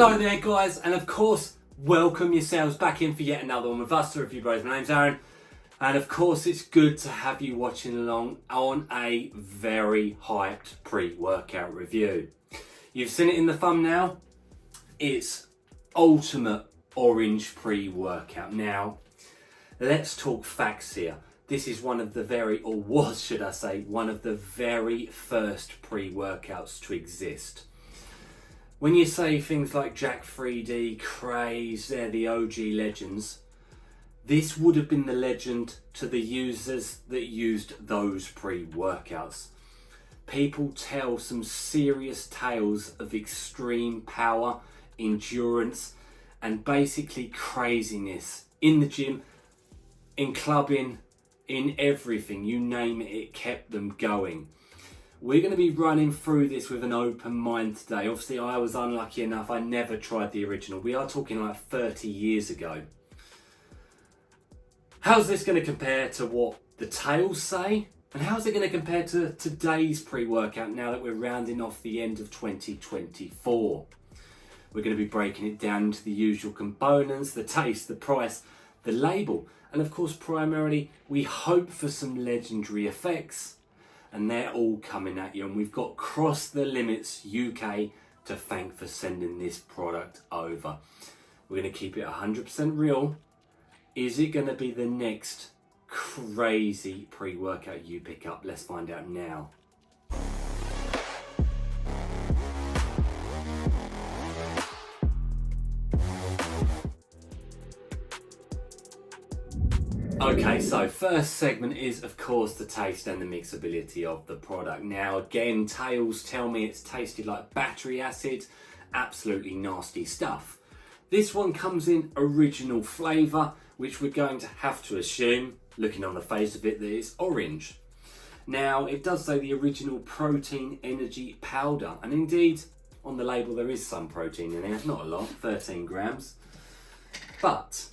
Hello there guys, and of course welcome yourselves back in for yet another one with us, the Review Bros. My name's Aaron, and of course it's good to have you watching along on a very hyped pre-workout review. You've seen it in the thumbnail, it's Ultimate Orange pre-workout. Now let's talk facts here. This is one of the one of the very first pre-workouts to exist. When you say things like Jack 3D, Craze, they're the OG legends, this would have been the legend to the users that used those pre-workouts. People tell some serious tales of extreme power, endurance, and basically craziness in the gym, in clubbing, in everything, you name it, it kept them going. We're going to be running through this with an open mind today. Obviously, I was unlucky enough, I never tried the original. We are talking like 30 years ago. How's this going to compare to what the tales say? And how's it going to compare to today's pre-workout now that we're rounding off the end of 2024? We're going to be breaking it down into the usual components, the taste, the price, the label. And of course, primarily, we hope for some legendary effects. And they're all coming at you. And we've got Cross the Limits UK to thank for sending this product over. We're going to keep it 100% real. Is it going to be the next crazy pre-workout you pick up? Let's find out now. Okay, so first segment is of course the taste and the mixability of the product. Now again, tales tell me it's tasted like battery acid, absolutely nasty stuff. This one comes in original flavour, which we're going to have to assume, looking on the face of it, that it's orange. Now it does say the original protein energy powder, and indeed on the label there is some protein in there, not a lot, 13 grams. But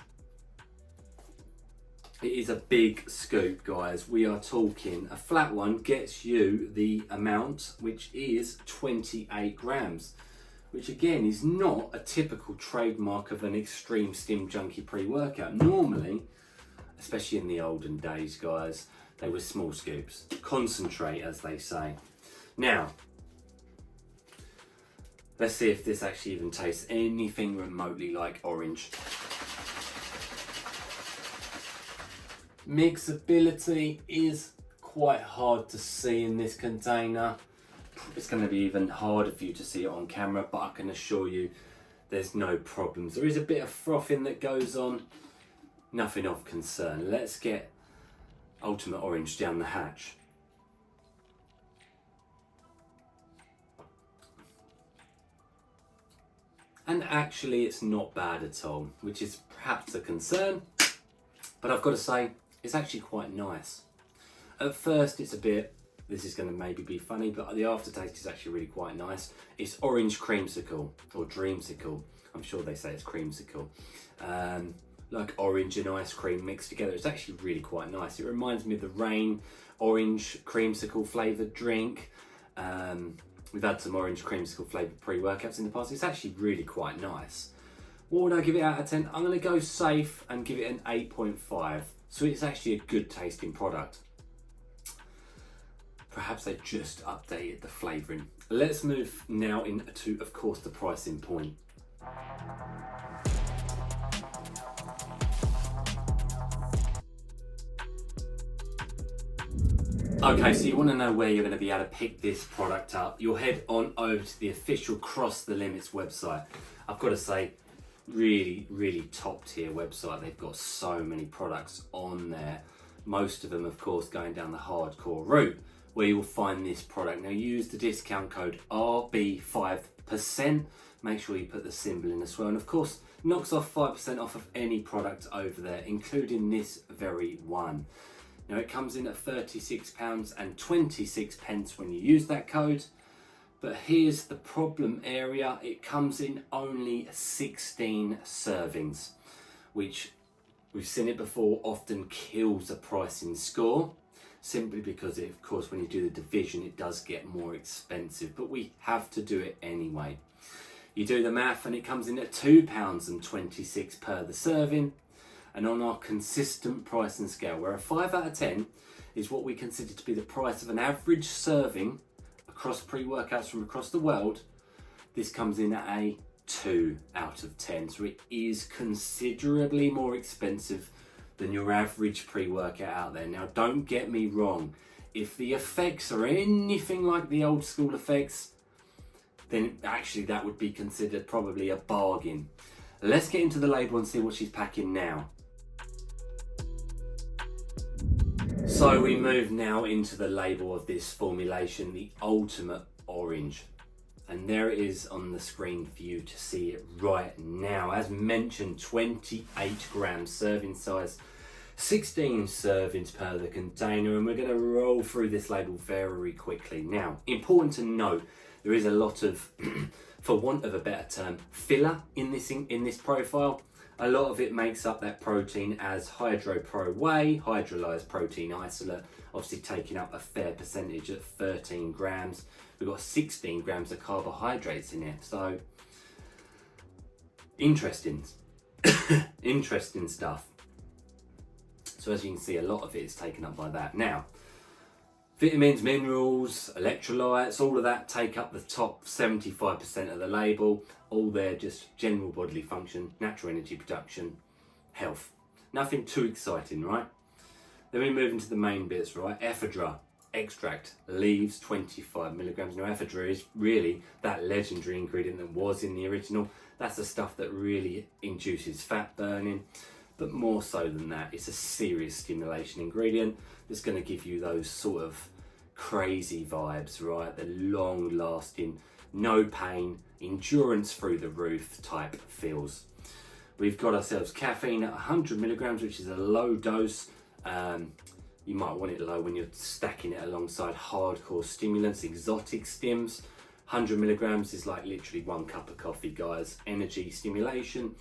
it is a big scoop, guys. We are talking a flat one gets you the amount, which is 28 grams, which again is not a typical trademark of an extreme stim junkie pre-workout. Normally, especially in the olden days, guys, they were small scoops. Concentrate, as they say. Now, let's see if this actually even tastes anything remotely like orange. Mixability is quite hard to see in this container. It's going to be even harder for you to see it on camera, but I can assure you there's no problems. There is a bit of frothing that goes on, nothing of concern. Let's get Ultimate Orange down the hatch. And actually it's not bad at all, which is perhaps a concern, but I've got to say, it's actually quite nice. At first it's a bit, this is going to maybe be funny, but the aftertaste is actually really quite nice. It's orange creamsicle, or dreamsicle. I'm sure they say it's creamsicle. Like orange and ice cream mixed together. It's actually really quite nice. It reminds me of the Rain orange creamsicle flavoured drink. We've had some orange creamsicle flavoured pre-workouts in the past. It's actually really quite nice. What would I give it out of 10? I'm going to go safe and give it an 8.5. So it's actually a good tasting product. Perhaps they just updated the flavouring. Let's move now into, of course, the pricing point. Okay, so you want to know where you're going to be able to pick this product up. You'll head on over to the official Cross the Limits website. I've got to say, really top tier website. They've got so many products on there, most of them of course going down the hardcore route, where you will find this product. Now use the discount code RB5%, make sure you put the symbol in as well, and of course knocks off 5% off of any product over there, including this very one. Now it comes in at £36.26 when you use that code. But here's the problem area, it comes in only 16 servings, which we've seen it before, often kills a pricing score, simply because of course when you do the division it does get more expensive, but we have to do it anyway. You do the math and it comes in at £2.26 per the serving. And on our consistent pricing scale, where a 5 out of 10 is what we consider to be the price of an average serving across pre-workouts from across the world, this comes in at a 2 out of 10. So it is considerably more expensive than your average pre-workout out there. Now, don't get me wrong. If the effects are anything like the old school effects, then actually that would be considered probably a bargain. Let's get into the label and see what she's packing now. So we move now into the label of this formulation, the Ultimate Orange. And there it is on the screen for you to see it right now. As mentioned, 28 grams serving size, 16 servings per the container, and we're going to roll through this label very quickly. Now, important to note, there is a lot of, for want of a better term, filler in this profile. A lot of it makes up that protein as HydroPro Whey, hydrolyzed protein isolate, obviously taking up a fair percentage at 13 grams. We've got 16 grams of carbohydrates in it, so interesting. Interesting stuff. So as you can see, a lot of it is taken up by that. Now, vitamins, minerals, electrolytes, all of that take up the top 75% of the label. All there, just general bodily function, natural energy production, health. Nothing too exciting, right? Then we move into the main bits, right? Ephedra extract, leaves, 25 milligrams. Now, ephedra is really that legendary ingredient that was in the original. That's the stuff that really induces fat burning. But more so than that, it's a serious stimulation ingredient that's going to give you those sort of crazy vibes, right? The long lasting, no pain, endurance through the roof type feels. We've got ourselves caffeine at 100 milligrams, which is a low dose. You might want it low when you're stacking it alongside hardcore stimulants, exotic stims. 100 milligrams is like literally 1 cup of coffee, guys. Energy stimulation.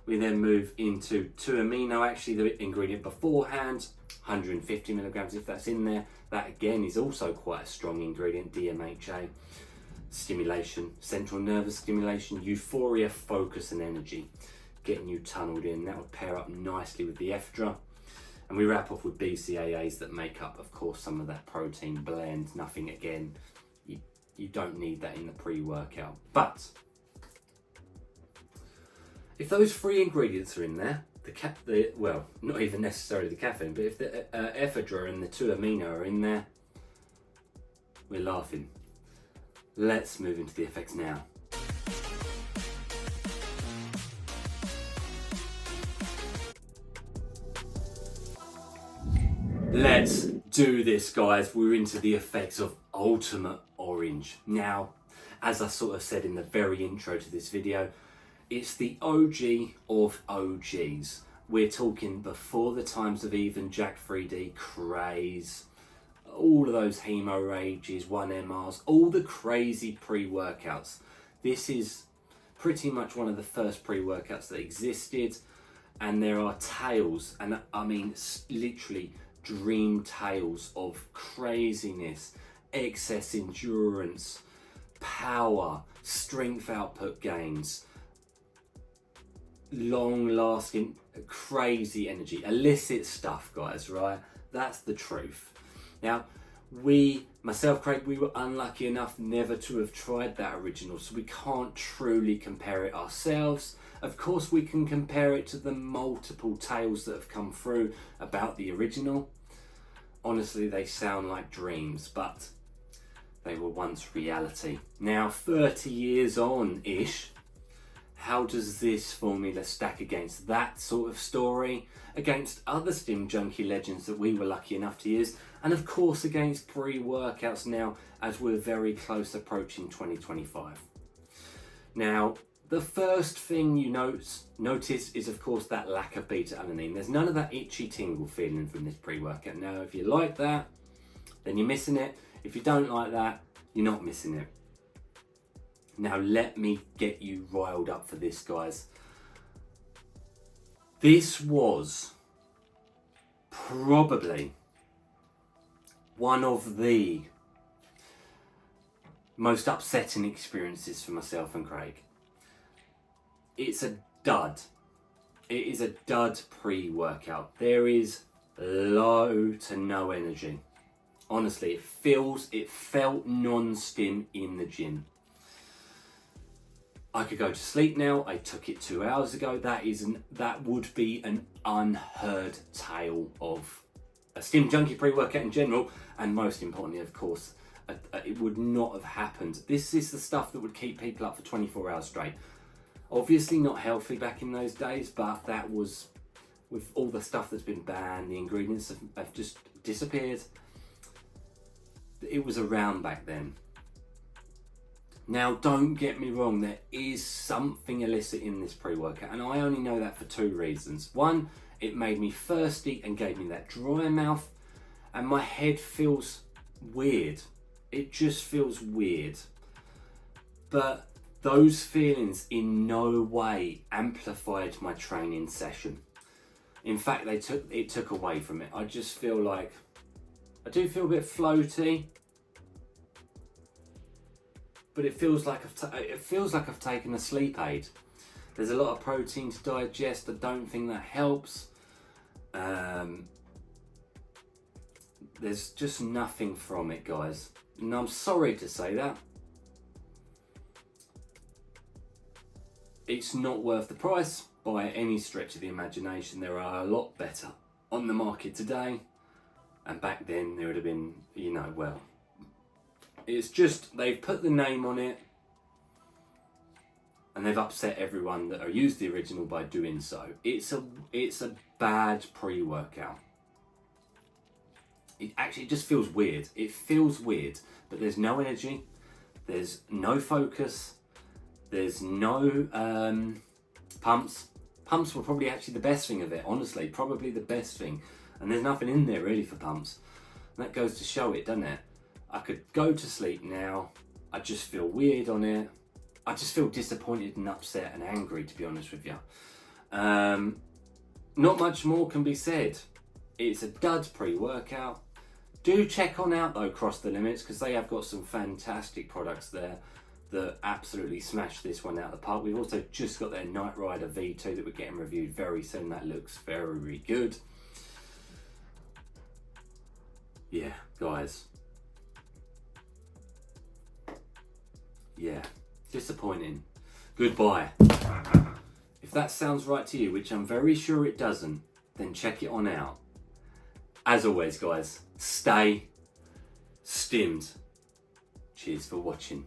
We then move into 2-amino, actually the ingredient beforehand, 150 milligrams if that's in there. That again is also quite a strong ingredient, DMHA. Stimulation, central nervous stimulation, euphoria, focus and energy. Getting you tunneled in. That would pair up nicely with the ephedra. And we wrap off with BCAAs that make up, of course, some of that protein blend. Nothing, again, you don't need that in the pre-workout. But if those 3 ingredients are in there, well, not even necessarily the caffeine, but if the ephedra and the 2-amino are in there, we're laughing. Let's move into the effects now. Let's do this, guys. We're into the effects of Ultimate Orange. Now, as I sort of said in the very intro to this video, it's the OG of OGs. We're talking before the times of even Jack 3D, Craze, all of those Hemo Rages, 1MRs, all the crazy pre-workouts. This is pretty much one of the first pre-workouts that existed, and there are tales, and I mean literally dream tales of craziness, excess endurance, power, strength output gains, long lasting crazy energy, illicit stuff, guys, right? That's the truth. Now, myself, Craig, we were unlucky enough never to have tried that original, so we can't truly compare it ourselves. Of course, we can compare it to the multiple tales that have come through about the original. Honestly, they sound like dreams, but they were once reality. Now, 30 years on-ish, how does this formula stack against that sort of story, against other Stim Junkie legends that we were lucky enough to use, and of course against pre-workouts now as we're very close approaching 2025. Now, the first thing you notice is of course that lack of beta-alanine. There's none of that itchy tingle feeling from this pre-workout. Now, if you like that, then you're missing it. If you don't like that, you're not missing it. Now, let me get you riled up for this, guys. This was probably one of the most upsetting experiences for myself and Craig. it's a dud. It is a dud pre-workout. There is low to no energy. Honestly, it felt non-stim in the gym. I could go to sleep now. I took it 2 hours ago. That would be an unheard tale of a stim junkie pre-workout in general, and most importantly, of course, it would not have happened. This is the stuff that would keep people up for 24 hours straight. Obviously not healthy back in those days, but that was, with all the stuff that's been banned, the ingredients have just disappeared. It was around back then. Now, don't get me wrong, there is something illicit in this pre-workout, and I only know that for 2 reasons. One, it made me thirsty and gave me that dry mouth, and my head feels weird. It just feels weird. But those feelings in no way amplified my training session. In fact, it took away from it. I just feel like, I do feel a bit floaty, but it feels like I've taken a sleep aid. There's a lot of protein to digest. I don't think that helps. There's just nothing from it, guys. And I'm sorry to say that. It's not worth the price by any stretch of the imagination. There are a lot better on the market today. And back then there would have been, well, it's just, they've put the name on it and they've upset everyone that used the original by doing so. It's a bad pre-workout. It just feels weird. It feels weird, but there's no energy, there's no focus, there's no pumps. Pumps were probably actually the best thing of it, honestly, probably the best thing. And there's nothing in there really for pumps. And that goes to show it, doesn't it? I could go to sleep now. I just feel weird on it. I just feel disappointed and upset and angry, to be honest with you. Not much more can be said. It's a dud pre-workout. Do check on out though Cross the Limits, because they have got some fantastic products there that absolutely smash this one out of the park. We've also just got their Night Rider V2 that we're getting reviewed very soon. That looks very good. Yeah, guys. Yeah, disappointing. Goodbye. If that sounds right to you, which I'm very sure it doesn't, then check it on out. As always, guys, stay stimmed. Cheers for watching.